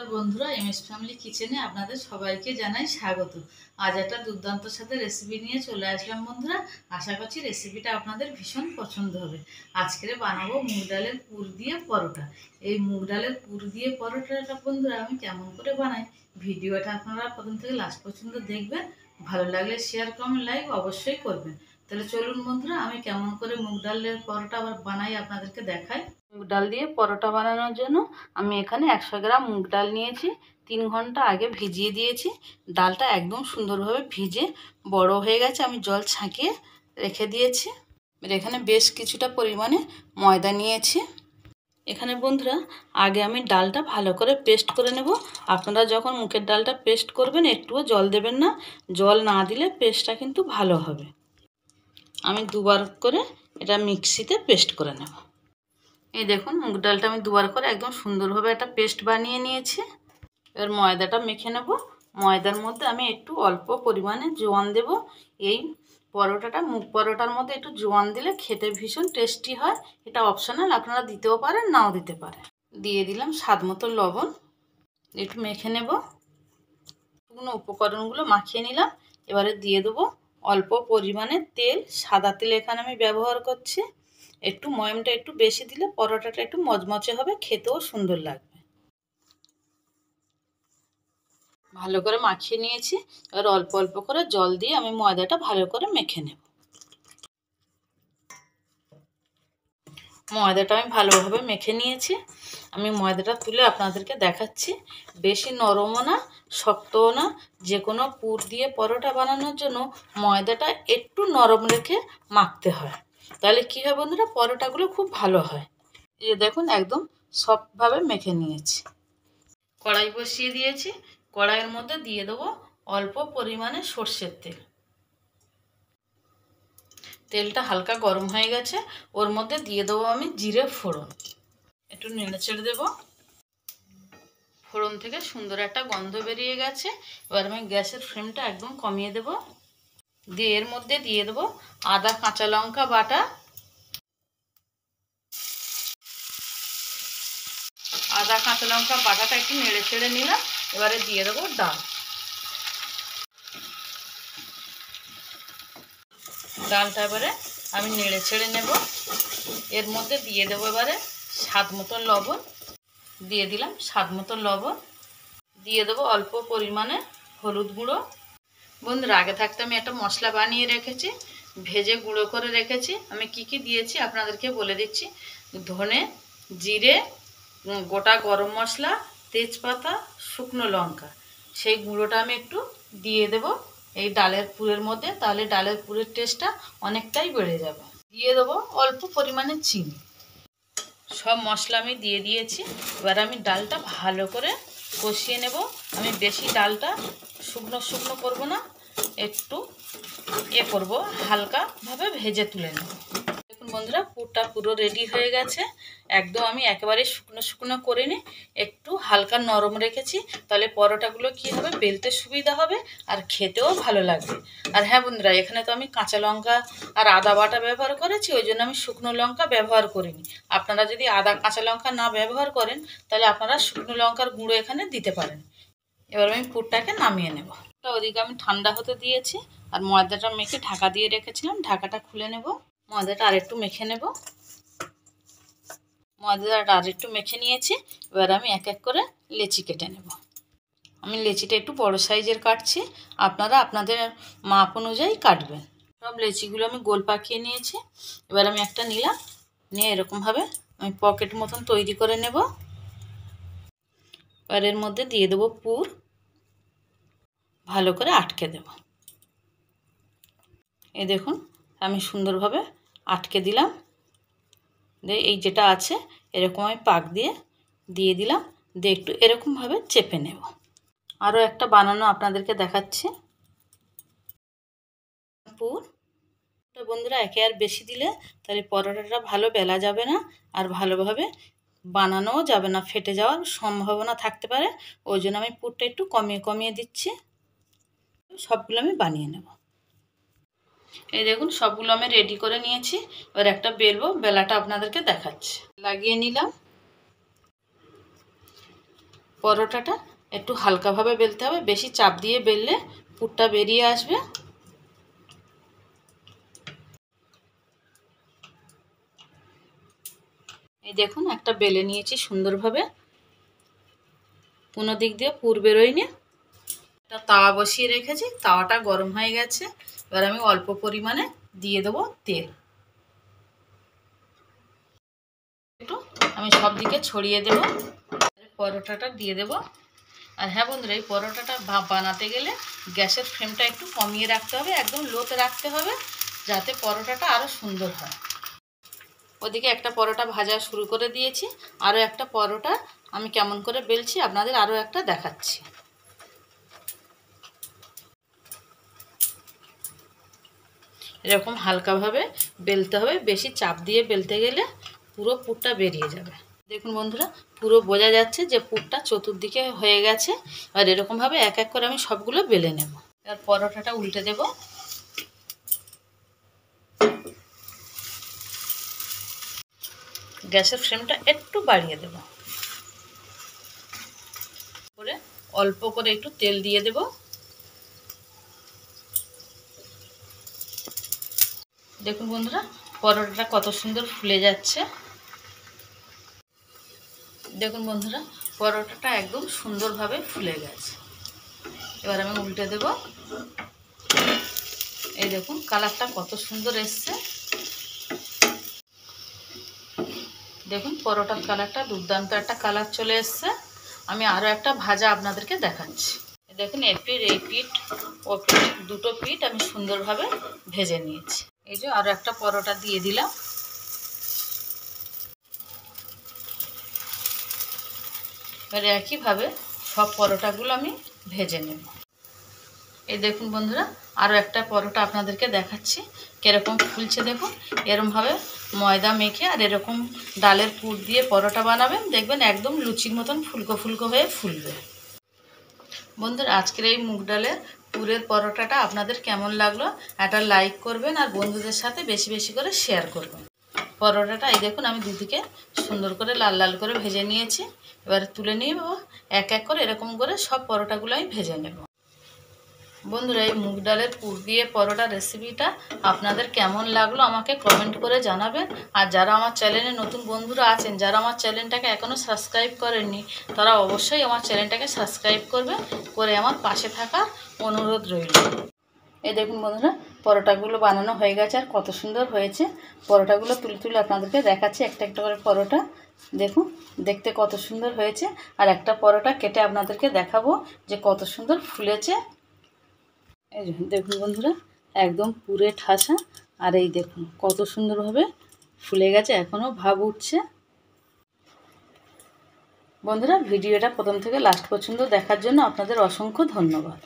নমস্কার বন্ধুরা, MS family কিচেনে আপনাদের সবাইকে জানাই স্বাগত। আজ একটা দুর্দান্ত সাথে রেসিপি নিয়ে চলে আসলাম বন্ধুরা। আশা করছি রেসিপিটা আপনাদের ভীষণ পছন্দ হবে। আজকে বানাবো মুগ ডালের পুর দিয়ে পরোটা। এই মুগ ডালের পুর দিয়ে পরোটাটা বন্ধুরা আমি কেমন করে বানাই, ভিডিওটা আপনারা প্রথম থেকে লাস্ট পর্যন্ত দেখবেন। ভালো লাগলে শেয়ার, কমেন্ট, লাইক অবশ্যই করবেন। তাহলে চলুন বন্ধুরা, আমি কেমন করে মুগ ডালের পরোটা আবার বানাই আপনাদেরকে দেখাই। মুগ ডাল দিয়ে পরোটা বানানোর জন্য আমি এখানে 100 গ্রাম মুগ ডাল নিয়েছি। 3 ঘন্টা আগে ভিজিয়ে দিয়েছি। ডালটা একদম সুন্দরভাবে ভিজে বড় হয়ে গেছে, আমি জল ছাঁকিয়ে রেখে দিয়েছি। এখানে বেশ কিছুটা পরিমাণে ময়দা নিয়েছি। এখানে বন্ধুরা আগে আমি ডালটা ভালো করে পেস্ট করে নেব। আপনারা যখন মুগের ডালটা পেস্ট করবেন একটুও জল দেবেন না, জল না দিলে পেস্টটা কিন্তু ভালো হবে। আমি দুবার করে এটা মিক্সিতে পেস্ট করে নেব। এই দেখুন মুগ ডালটা আমি দুবার করে একদম সুন্দরভাবে একটা পেস্ট বানিয়ে নিয়েছি। এবার ময়দাটা মেখে নেব। ময়দার মধ্যে আমি একটু অল্প পরিমাণে জোয়ান দেব। এই পরোটাটা মুগ পরোটার মধ্যে একটু জোয়ান দিলে খেতে ভীষণ টেস্টি হয়। এটা অপশনাল, আপনারা দিতেও পারেন নাও দিতে পারেন। দিয়ে দিলাম স্বাদ মতো লবণ। একটু মেখে নেব। শুকনো উপকরণগুলো মাখিয়ে নিলাম। এবারে দিয়ে দেবো অল্প পরিমাণে তেল। সাদা তেল এখানে আমি ব্যবহার করছি। একটু ময়ামটা একটু বেশি দিলে পরোটাটা একটু মচমচে হবে, খেতেও সুন্দর লাগবে। ভালো করে মাখিয়ে নিয়েছি। এবার অল্প অল্প করে জল দিয়ে আমি ময়দাটা ভালো করে মেখে নেব। ময়দাটা আমি ভালোভাবে মেখে নিয়েছি। আমি ময়দাটা তুলে আপনাদেরকে দেখাচ্ছি। বেশি নরমও না শক্তও না। যে কোনো পুর দিয়ে পরোটা বানানোর জন্য ময়দাটা একটু নরম রেখে মাখতে হয়, তাহলে কী হয় বন্ধুরা, পরোটাগুলো খুব ভালো হয়। এই দেখুন একদম সফটভাবে মেখে নিয়েছি। কড়াই বসিয়ে দিয়েছি। কড়াইয়ের মধ্যে দিয়ে দেবো অল্প পরিমাণে সর্ষের তেল। তেলটা হালকা গরম হয়ে গেছে, ওর মধ্যে দিয়ে দেবো আমি জিরে ফোড়ন। একটু নেড়ে চেড়ে দেবো। ফোড়ন থেকে সুন্দর একটা গন্ধ বেরিয়ে গেছে। এবার আমি গ্যাসের ফ্লেমটা একদম কমিয়ে দেব। দিয়ে এর মধ্যে দিয়ে দেবো আদা কাঁচা লঙ্কা বাটা। আদা কাঁচা লঙ্কা বাটাটা একটু নেড়ে চেড়ে নিলাম। এবারে দিয়ে দেবো ডাল। ডালটা এবারে আমি নেড়ে ছেড়ে নেব। এর মধ্যে দিয়ে দেবো এবারে স্বাদ মতো লবণ। দিয়ে দিলাম স্বাদ মতো লবণ। দিয়ে দেবো অল্প পরিমাণে হলুদ গুঁড়ো। বন্ধুরা আগে থাকতে আমি একটা মশলা বানিয়ে রেখেছি, ভেজে গুঁড়ো করে রেখেছি। আমি কি কি দিয়েছি আপনাদেরকে বলে দিচ্ছি। ধনে, জিরে, গোটা গরম মশলা, তেজপাতা, শুকনো লঙ্কা। সেই গুঁড়োটা আমি একটু দিয়ে দেব এই ডালের পুরের মধ্যে, তাহলে ডালের পুরের টেস্টটা অনেকটাই বেড়ে যাবে। দিয়ে দেবো অল্প পরিমাণে চিনি। সব মশলা আমি দিয়ে দিয়েছি। এবার আমি ডালটা ভালো করে কষিয়ে নেব। আমি বেশি ডালটা শুকনো শুকনো করবো না, একটু করব, হালকাভাবে ভেজে তুলে নেব। দেখুন বন্ধুরা পুরটা পুরো রেডি হয়ে গেছে। একদম আমি একেবারে শুকনো শুকনো করিনি, একটু হালকা নরম রেখেছি। তাহলে পরোটাগুলো কী হবে, বেলতে সুবিধা হবে আর খেতেও ভালো লাগবে। আর হ্যাঁ বন্ধুরা, এখানে তো আমি কাঁচা লঙ্কা আর আদা বাটা ব্যবহার করেছি, ওই জন্য আমি শুকনো লঙ্কা ব্যবহার করিনি। আপনারা যদি আদা কাঁচা লঙ্কা না ব্যবহার করেন তাহলে আপনারা শুকনো লঙ্কার গুঁড়ো এখানে দিতে পারেন। এবার আমি পুরটাকে নামিয়ে নেব। ওদিকে আমি ঠান্ডা হতে দিয়েছি আর ময়দাটা মেখে ঢাকা দিয়ে রেখেছিলাম। ঢাকাটা খুলে নেব। ময়দাটা আরেকটু মেখে নেব। ময়দাটা আরেকটু মেখে নিয়েছি। এবার আমি এক এক করে লেচি কেটে নেব। আমি লেচিটা একটু বড় সাইজের কাটছি, আপনারা আপনাদের মাপ অনুযায়ী কাটবেন। সব লেচিগুলো আমি গোল পাকিয়ে নিয়েছি। এবার আমি একটা নিলাম, নিয়ে এরকমভাবে আমি পকেট মতন তৈরি করে নেব। এবার এর মধ্যে দিয়ে দেবো পুর, ভালো করে আটকে দেব। এই দেখুন আমি সুন্দরভাবে আটকে দিলাম। এই যেটা আছে এরকম আমি পাক দিয়ে দিলাম। দিয়ে একটু এরকমভাবে চেপে নেব। আরও একটা বানানো আপনাদেরকে দেখাচ্ছি। পুর বন্ধুরা একে আর বেশি দিলে তাহলে পরোটাটা ভালো বেলা যাবে না আর ভালোভাবে বানানোও যাবে না, ফেটে যাওয়ার সম্ভাবনা থাকতে পারে। ওই জন্য আমি পুরটা একটু কমিয়ে কমিয়ে দিচ্ছি। সবগুলো আমি বানিয়ে নেব। এই দেখুন সবগুলো আমি রেডি করে নিয়েছি। এবার একটা বেলবো, বেলাটা আপনাদেরকে দেখাচ্ছি। লাগিয়ে নিলাম। পরোটাটা একটু হালকাভাবে বেলতে হবে, বেশি চাপ দিয়ে বেললে পুরটা বেরিয়ে আসবে। এই দেখুন একটা বেলে নিয়েছি সুন্দরভাবে, কোনো দিক দিয়ে পুর বেরোয়নি। একটা তাওয়া বসিয়ে রেখেছি, তাওয়াটা গরম হয়ে গেছে। এবার আমি অল্প পরিমাণে দিয়ে দেবো তেল। একটু আমি সব দিকে ছড়িয়ে দেব। পরোটাটা দিয়ে দেব। আর হ্যাঁ বন্ধুরা, এই পরোটাটা বানাতে গেলে গ্যাসের ফ্লেমটা একটু কমিয়ে রাখতে হবে, একদম লোতে রাখতে হবে, যাতে পরোটাটা আরও সুন্দর হয়। ওদিকে একটা পরোটা ভাজা শুরু করে দিয়েছি, আরও একটা পরোটা আমি কেমন করে বেলছি আপনাদের আরও একটা দেখাচ্ছি। এরকম হালকাভাবে বেলতে হবে, বেশি চাপ দিয়ে বেলতে গেলে পুরো পুরটা বেরিয়ে যাবে। দেখুন বন্ধুরা, পুরো বোঝা যাচ্ছে যে পুরটা চতুর্দিকে হয়ে গেছে। আর এরকমভাবে এক এক করে আমি সবগুলো বেলে নেব। আর পরোটাটা উল্টে দেব। গ্যাসের ফ্লেমটা একটু বাড়িয়ে দেব, করে অল্প করে একটু তেল দিয়ে দেব। দেখুন বন্ধুরা, পরোটাটা কত সুন্দর ফুলে যাচ্ছে। দেখুন বন্ধুরা, পরোটাটা একদম সুন্দরভাবে ফুলে গেছে। এবার আমি উল্টে দেব। এই দেখুন কালারটা কত সুন্দর এসছে। দেখুন পরোটার কালারটা দুর্দান্ত একটা কালার চলে এসছে। আমি আরও একটা ভাজা আপনাদেরকে দেখাচ্ছি। দেখুন এই পিঠ ও পিঠ দুটো পিঠ আমি সুন্দরভাবে ভেজে নিয়েছি। এই যে আরও একটা পরোটা দিয়ে দিলাম। এবার একইভাবে সব পরোটাগুলো আমি ভেজে নেব। এই দেখুন বন্ধুরা, আরও একটা পরোটা আপনাদেরকে দেখাচ্ছি কীরকম ফুলছে। দেখুন এরকমভাবে ময়দা মেখে আর এরকম ডালের পুর দিয়ে পরোটা বানাবেন, দেখবেন একদম লুচির মতন ফুলকো ফুলকো হয়ে ফুলবে। বন্ধুরা, আজকের এই মুগ ডালের পুরের পরোটাটা আপনাদের কেমন লাগলো একটা লাইক করবেন, আর বন্ধুদের সাথে বেশি বেশি করে শেয়ার করবেন। পরোটাটা এই দেখুন আমি দুদিকে সুন্দর করে লাল লাল করে ভেজে নিয়েছি। এবার তুলে নিয়ে এক এক করে এরকম করে সব পরোটাগুলো আমি ভেজে নেব। বন্ধুরা, এই মুগ ডালের পুর দিয়ে পরোটা রেসিপিটা আপনাদের কেমন লাগলো আমাকে কমেন্ট করে জানাবেন। আর যারা আমার চ্যানেলে নতুন বন্ধুরা আছেন, যারা আমার চ্যানেলটাকে এখনও সাবস্ক্রাইব করেননি, তারা অবশ্যই আমার চ্যানেলটাকে সাবস্ক্রাইব করবে, করে আমার পাশে থাকার অনুরোধ রইল। এই দেখুন বন্ধুরা, পরোটাগুলো বানানো হয়ে গেছে আর কত সুন্দর হয়েছে। পরোটাগুলো তুলে তুলে আপনাদেরকে দেখাচ্ছি একটা একটা করে পরোটা। দেখুন দেখতে কত সুন্দর হয়েছে। আর একটা পরোটা কেটে আপনাদেরকে দেখাবো যে কত সুন্দর ফুলেছে। এই দেখুন বন্ধুরা, একদম পুরে ঠাসা। আর এই দেখুন কত সুন্দরভাবে ফুলে গেছে, এখনও ভাব উঠছে। বন্ধুরা, ভিডিওটা প্রথম থেকে লাস্ট পর্যন্ত দেখার জন্য আপনাদের অসংখ্য ধন্যবাদ।